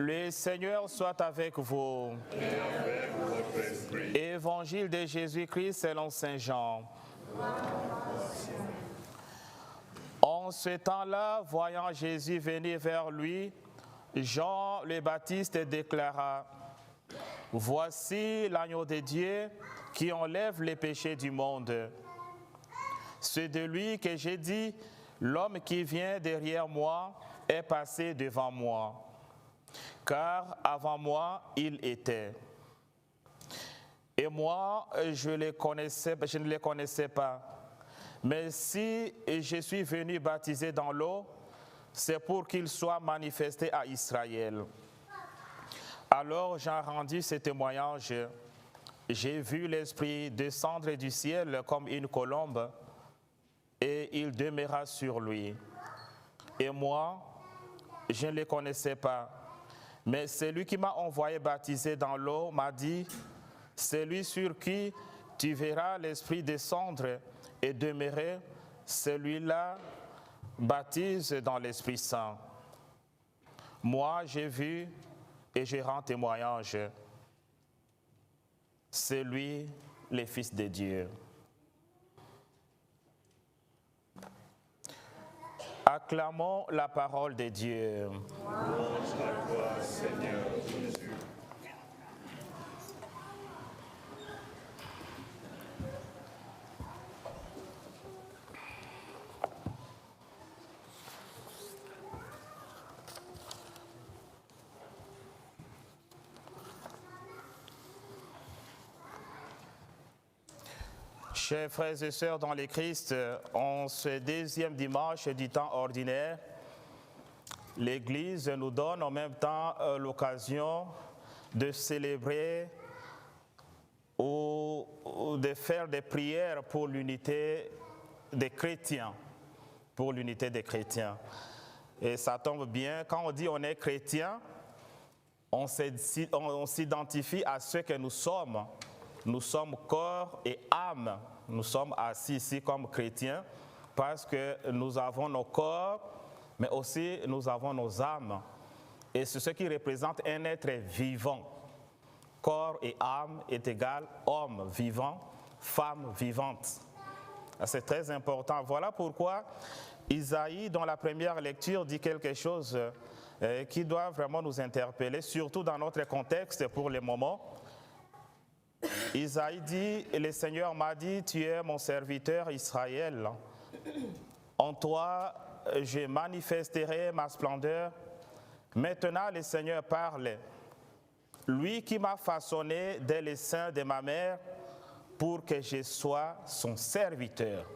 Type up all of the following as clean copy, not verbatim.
Le Seigneur soit avec vous. Et avec votre esprit. Évangile de Jésus-Christ selon Saint Jean. En ce temps-là, voyant Jésus venir vers lui, Jean le Baptiste déclara: Voici l'agneau de Dieu qui enlève les péchés du monde. C'est de lui que j'ai dit: L'homme qui vient derrière moi est passé devant moi, car avant moi il était. Et moi, je ne les connaissais pas. Mais si je suis venu baptiser dans l'eau, c'est pour qu'il soit manifesté à Israël. Alors Jean rendit ce témoignage. J'ai vu l'Esprit descendre du ciel comme une colombe, et il demeura sur lui. Et moi, je ne le connaissais pas. Mais celui qui m'a envoyé baptiser dans l'eau m'a dit: Celui sur qui tu verras l'Esprit descendre et demeurer, celui-là baptise dans l'Esprit Saint. Moi, j'ai vu et je rends témoignage. C'est lui, le Fils de Dieu. Acclamons la parole de Dieu. Louange à toi, Seigneur Jésus. Chers frères et sœurs dans le Christ, en ce deuxième dimanche du temps ordinaire, l'Église nous donne en même temps l'occasion de célébrer ou de faire des prières pour l'unité des chrétiens. Pour l'unité des chrétiens. Et ça tombe bien, quand on dit on est chrétien, on s'identifie à ce que nous sommes. Nous sommes corps et âme. Nous sommes assis ici comme chrétiens parce que nous avons nos corps, mais aussi nous avons nos âmes. Et c'est ce qui représente un être vivant. Corps et âme est égal homme vivant, femme vivante. C'est très important. Voilà pourquoi Isaïe, dans la première lecture, dit quelque chose qui doit vraiment nous interpeller, surtout dans notre contexte pour le moment. Isaïe dit: le Seigneur m'a dit, tu es mon serviteur Israël. En toi, je manifesterai ma splendeur. Maintenant, le Seigneur parle. Lui qui m'a façonné dès le sein de ma mère pour que je sois son serviteur.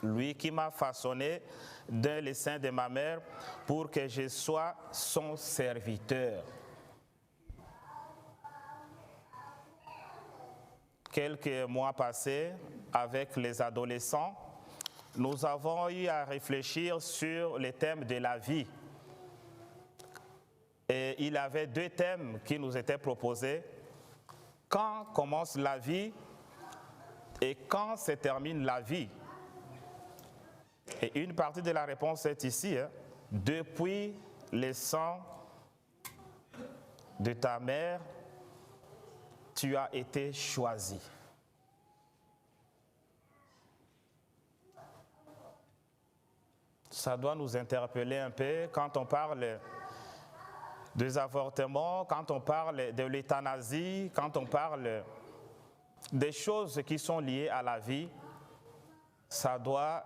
Lui qui m'a façonné dès le sein de ma mère pour que je sois son serviteur. Quelques mois passés, avec les adolescents, nous avons eu à réfléchir sur les thèmes de la vie. Et il y avait deux thèmes qui nous étaient proposés. Quand commence la vie et quand se termine la vie? Et une partie de la réponse est ici. Depuis le sang de ta mère, tu as été choisi. Ça doit nous interpeller un peu quand on parle des avortements, quand on parle de l'euthanasie, quand on parle des choses qui sont liées à la vie. Ça doit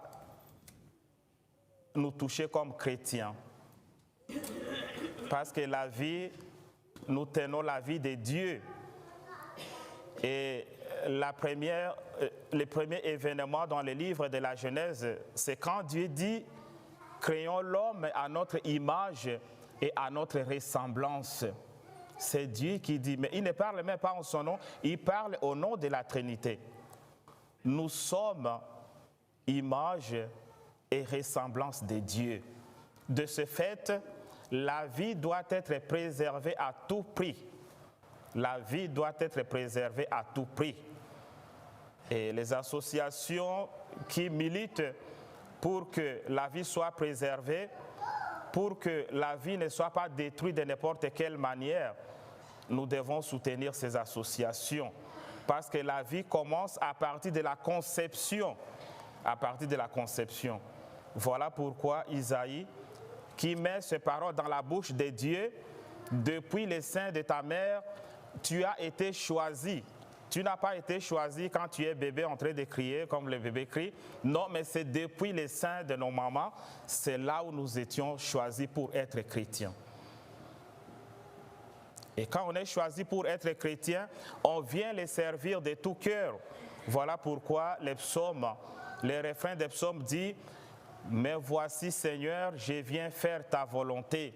nous toucher comme chrétiens. Parce que la vie, nous tenons la vie de Dieu. Et le premier événement dans le livre de la Genèse, c'est quand Dieu dit: créons l'homme à notre image et à notre ressemblance. C'est Dieu qui dit, mais il ne parle même pas en son nom, il parle au nom de la Trinité. Nous sommes image et ressemblance de Dieu. De ce fait, la vie doit être préservée à tout prix. La vie doit être préservée à tout prix. Et les associations qui militent pour que la vie soit préservée pour que la vie ne soit pas détruite de n'importe quelle manière, nous devons soutenir ces associations. Parce que la vie commence à partir de la conception. À partir de la conception. Voilà pourquoi Isaïe, qui met ces paroles dans la bouche de Dieu, depuis le sein de ta mère, tu as été choisi. Tu n'as pas été choisi quand tu es bébé en train de crier comme le bébé crie. Non, mais c'est depuis le sein de nos mamans, c'est là où nous étions choisis pour être chrétiens. Et quand on est choisi pour être chrétien, on vient les servir de tout cœur. Voilà pourquoi les psaumes, les refrains des psaumes disent « Mais voici Seigneur, je viens faire ta volonté.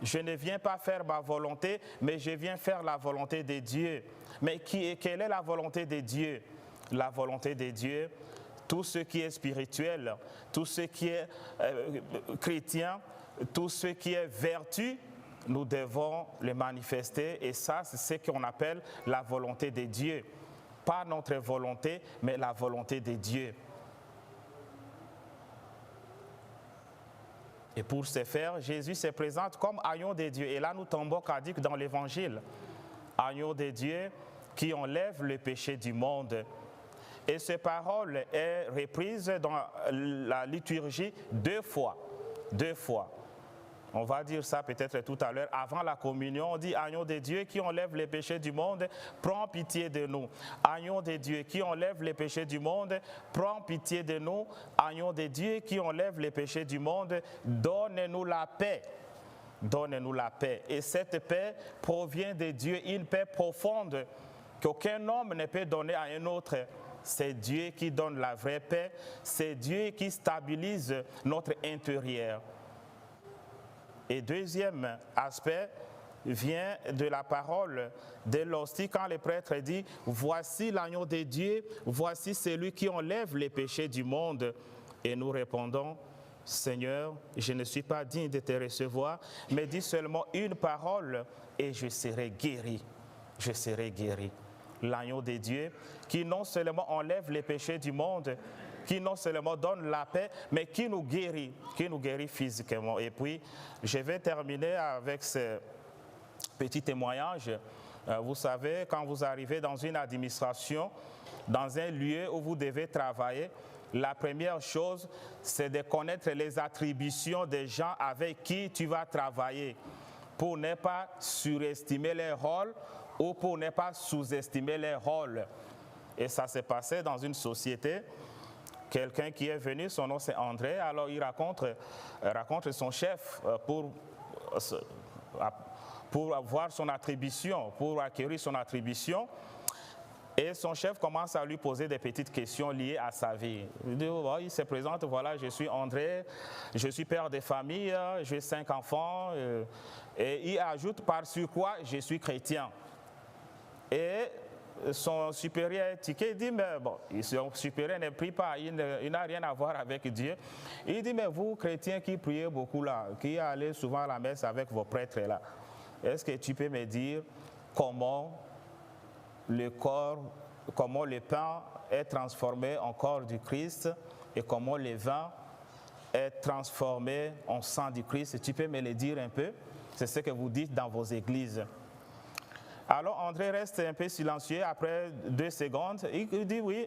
Je ne viens pas faire ma volonté, mais je viens faire la volonté de Dieu. » Mais quelle est la volonté de Dieu? La volonté de Dieu, tout ce qui est spirituel, tout ce qui est chrétien, tout ce qui est vertu, nous devons le manifester, et ça, c'est ce qu'on appelle la volonté de Dieu. Pas notre volonté, mais la volonté de Dieu. Et pour ce faire, Jésus se présente comme agneau de Dieu. Et là, nous tombons caduc dans l'Évangile. Agneau de Dieu qui enlève le péché du monde. Et cette parole est reprise dans la liturgie deux fois. Deux fois. On va dire ça peut-être tout à l'heure. Avant la communion, on dit « Agneau de Dieu qui enlève les péchés du monde, prends pitié de nous. » Agneau de Dieu qui enlève les péchés du monde, prends pitié de nous. Agneau de Dieu qui enlève les péchés du monde, donne-nous la paix. Donne-nous la paix. Et cette paix provient de Dieu, une paix profonde qu'aucun homme ne peut donner à un autre. C'est Dieu qui donne la vraie paix. C'est Dieu qui stabilise notre intérieur. Et deuxième aspect vient de la parole de l'hostie quand le prêtre dit « Voici l'agneau de Dieu, voici celui qui enlève les péchés du monde. » Et nous répondons « Seigneur, je ne suis pas digne de te recevoir, mais dis seulement une parole et je serai guéri. Je serai guéri. » L'agneau de Dieu qui non seulement enlève les péchés du monde, qui non seulement donne la paix, mais qui nous guérit physiquement. Et puis, je vais terminer avec ce petit témoignage. Vous savez, quand vous arrivez dans une administration, dans un lieu où vous devez travailler, la première chose, c'est de connaître les attributions des gens avec qui tu vas travailler, pour ne pas surestimer leur rôle ou pour ne pas sous-estimer leur rôle. Et ça s'est passé dans une société. Quelqu'un qui est venu, son nom c'est André, alors il raconte son chef pour avoir son attribution, pour acquérir son attribution. Et son chef commence à lui poser des petites questions liées à sa vie. Il se présente, voilà, je suis André, je suis père de famille, j'ai 5 enfants. Et il ajoute par-dessus quoi je suis chrétien. Et son supérieur tiqué dit, mais bon, son supérieur ne prie pas, il n'a rien à voir avec Dieu. Il dit, mais vous, chrétiens qui priez beaucoup là, qui allez souvent à la messe avec vos prêtres là, est-ce que tu peux me dire comment le pain est transformé en corps du Christ et comment le vin est transformé en sang du Christ? Tu peux me le dire un peu? C'est ce que vous dites dans vos églises. Alors André reste un peu silencieux après 2 secondes. Il dit oui,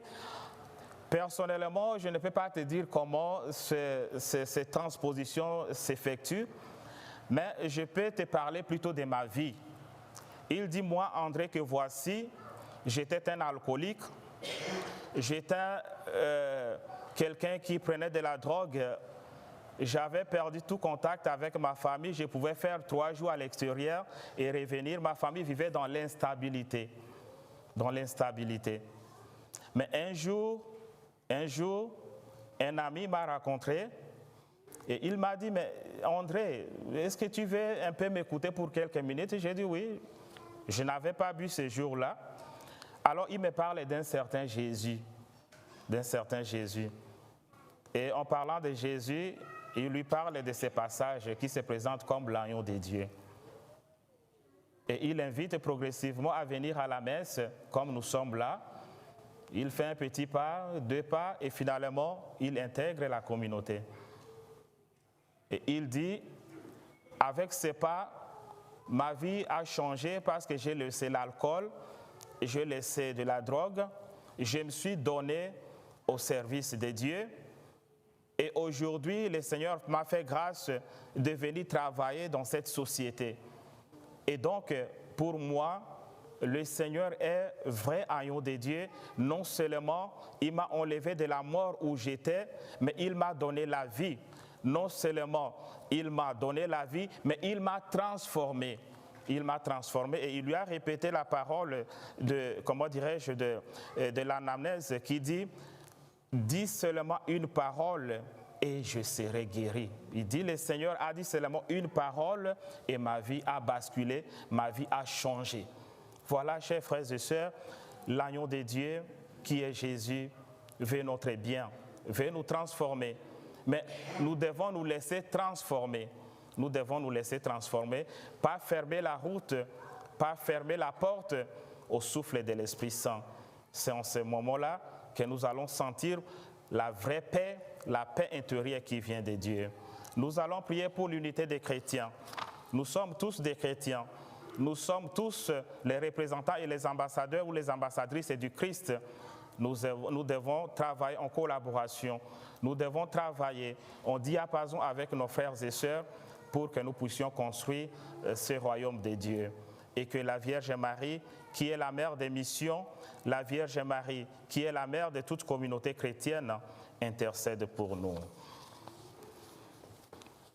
personnellement, je ne peux pas te dire comment cette transposition s'effectue, mais je peux te parler plutôt de ma vie. Il dit, moi, André, que voici, j'étais un alcoolique, j'étais quelqu'un qui prenait de la drogue. J'avais perdu tout contact avec ma famille. Je pouvais faire 3 jours à l'extérieur et revenir. Ma famille vivait dans l'instabilité. Mais un jour, un ami m'a rencontré et il m'a dit, mais André, est-ce que tu veux un peu m'écouter pour quelques minutes? J'ai dit oui. Je n'avais pas bu ce jour-là. Alors il me parle d'un certain Jésus. Et en parlant de Jésus, il lui parle de ces passages qui se présentent comme l'agneau de Dieu. Et il invite progressivement à venir à la messe, comme nous sommes là. Il fait un petit pas, 2 pas, et finalement, il intègre la communauté. Et il dit, avec ces pas, ma vie a changé parce que j'ai laissé l'alcool, j'ai laissé de la drogue, je me suis donné au service de Dieu. Et aujourd'hui, le Seigneur m'a fait grâce de venir travailler dans cette société. Et donc, pour moi, le Seigneur est vrai agneau de Dieu. Non seulement il m'a enlevé de la mort où j'étais, mais il m'a donné la vie. Non seulement il m'a donné la vie, mais il m'a transformé. Il m'a transformé et il lui a répété la parole de, comment dirais-je, de l'anamnèse qui dit « Dis seulement une parole et je serai guéri. » Il dit, le Seigneur a dit seulement une parole et ma vie a basculé, ma vie a changé. Voilà, chers frères et sœurs, l'agneau de Dieu qui est Jésus veut notre bien, veut nous transformer. Mais nous devons nous laisser transformer. Nous devons nous laisser transformer, pas fermer la route, pas fermer la porte au souffle de l'Esprit Saint. C'est en ce moment-là que nous allons sentir la vraie paix, la paix intérieure qui vient de Dieu. Nous allons prier pour l'unité des chrétiens. Nous sommes tous des chrétiens. Nous sommes tous les représentants et les ambassadeurs ou les ambassadrices du Christ. Nous devons travailler en collaboration. Nous devons travailler en diapason avec nos frères et sœurs pour que nous puissions construire ce royaume de Dieu. Et que la Vierge Marie, qui est la mère des missions, la Vierge Marie, qui est la mère de toute communauté chrétienne, intercède pour nous.